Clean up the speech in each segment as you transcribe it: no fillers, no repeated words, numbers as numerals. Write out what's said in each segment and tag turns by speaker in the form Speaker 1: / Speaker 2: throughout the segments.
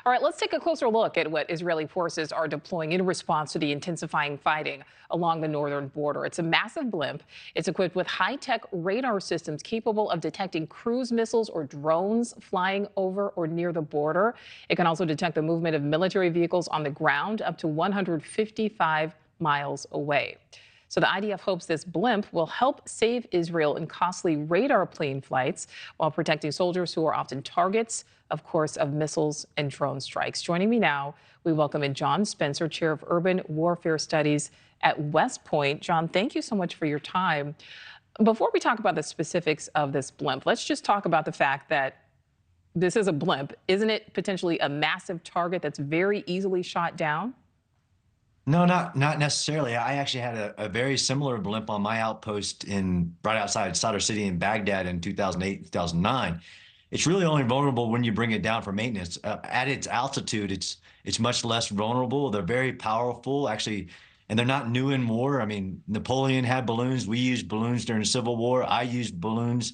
Speaker 1: All right, let's take a closer look at what Israeli forces are deploying in response to the intensifying fighting along the northern border. It's a massive blimp. It's equipped with high-tech radar systems capable of detecting cruise missiles or drones flying over or near the border. It can also detect the movement of military vehicles on the ground up to 155 miles away. So the IDF hopes this blimp will help save Israel in costly radar plane flights while protecting soldiers who are often targets, of course, of missiles and drone strikes. Joining me now, we welcome in John Spencer, Chair of Urban Warfare Studies at West Point. John, thank you so much for your time. Before we talk about the specifics of this blimp, let's just talk about the fact that this is a blimp. Isn't it potentially a massive target that's very easily shot down?
Speaker 2: No, not necessarily. I actually had a very similar blimp on my outpost in right outside Sadr City in Baghdad in 2008, 2009. It's really only vulnerable when you bring it down for maintenance. At its altitude, it's much less vulnerable. They're very powerful, actually, and they're not new in war. I mean, Napoleon had balloons. We used balloons during the Civil War. I used balloons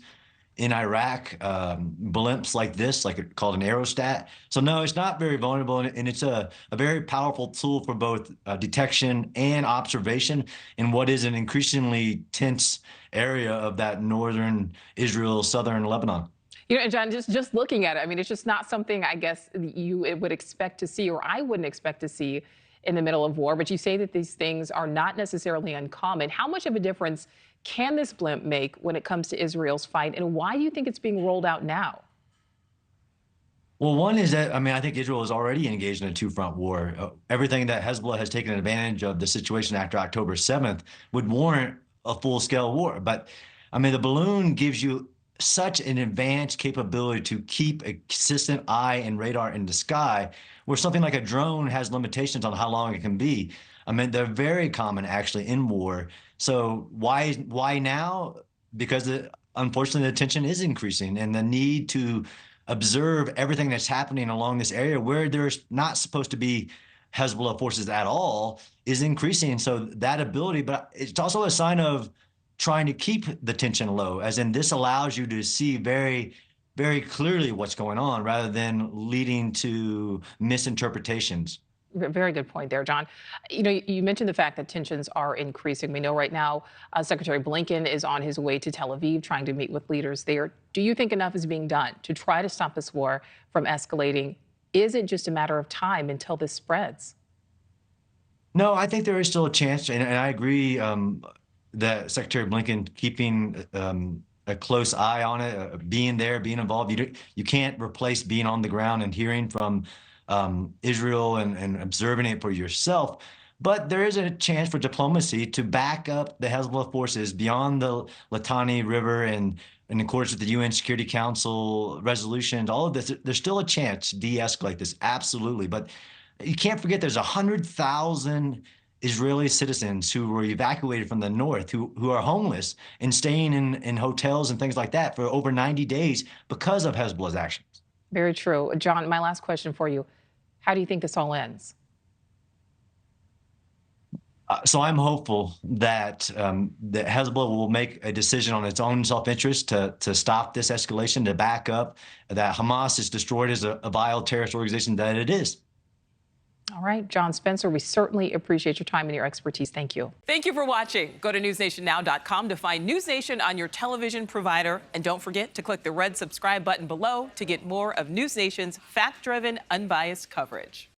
Speaker 2: in Iraq, blimps like this, called an aerostat. So no, it's not very vulnerable, and it's a very powerful tool for both detection and observation in what is an increasingly tense area of that northern Israel, southern Lebanon.
Speaker 1: You know, John, just looking at it, I mean, it's just not something I guess you would expect to see, or I wouldn't expect to see in the middle of war. But you say that these things are not necessarily uncommon. How much of a difference can this blimp make when it comes to Israel's fight, and why do you think it's being rolled out now?
Speaker 2: Well, one is that, I mean, I think Israel is already engaged in a two-front war. Everything that Hezbollah has taken advantage of the situation after October 7th would warrant a full-scale war. But, I mean, the balloon gives you such an advanced capability to keep a consistent eye and radar in the sky, where something like a drone has limitations on how long it can be. I mean, they're very common actually in war. So why now? Because unfortunately the tension is increasing, and the need to observe everything that's happening along this area where there's not supposed to be Hezbollah forces at all is increasing. So that ability, but it's also a sign of trying to keep the tension low, as in this allows you to see very, very clearly what's going on rather than leading to misinterpretations.
Speaker 1: Very good point there, John. You know, you mentioned the fact that tensions are increasing. We know right now Secretary Blinken is on his way to Tel Aviv trying to meet with leaders there. Do you think enough is being done to try to stop this war from escalating? Is it just a matter of time until this spreads?
Speaker 2: No, I think there is still a chance, and I agree that Secretary Blinken keeping a close eye on it, being there, being involved. You can't replace being on the ground and hearing from Israel and observing it for yourself. But there is a chance for diplomacy to back up the Hezbollah forces beyond the Litani River and in accordance with the UN Security Council resolutions, all of this. There's still a chance to de-escalate this, absolutely. But you can't forget there's 100,000 Israeli citizens who were evacuated from the north, who are homeless and staying in hotels and things like that for over 90 days because of Hezbollah's actions.
Speaker 1: Very true. John, my last question for you. How do you think this all ends?
Speaker 2: So I'm hopeful that that Hezbollah will make a decision on its own self-interest to stop this escalation, to back up, that Hamas is destroyed as a vile terrorist organization that it is.
Speaker 1: All right, John Spencer, we certainly appreciate your time and your expertise. Thank you.
Speaker 3: Thank you for watching. Go to newsnationnow.com to find News Nation on your television provider. And don't forget to click the red subscribe button below to get more of News Nation's fact-driven, unbiased coverage.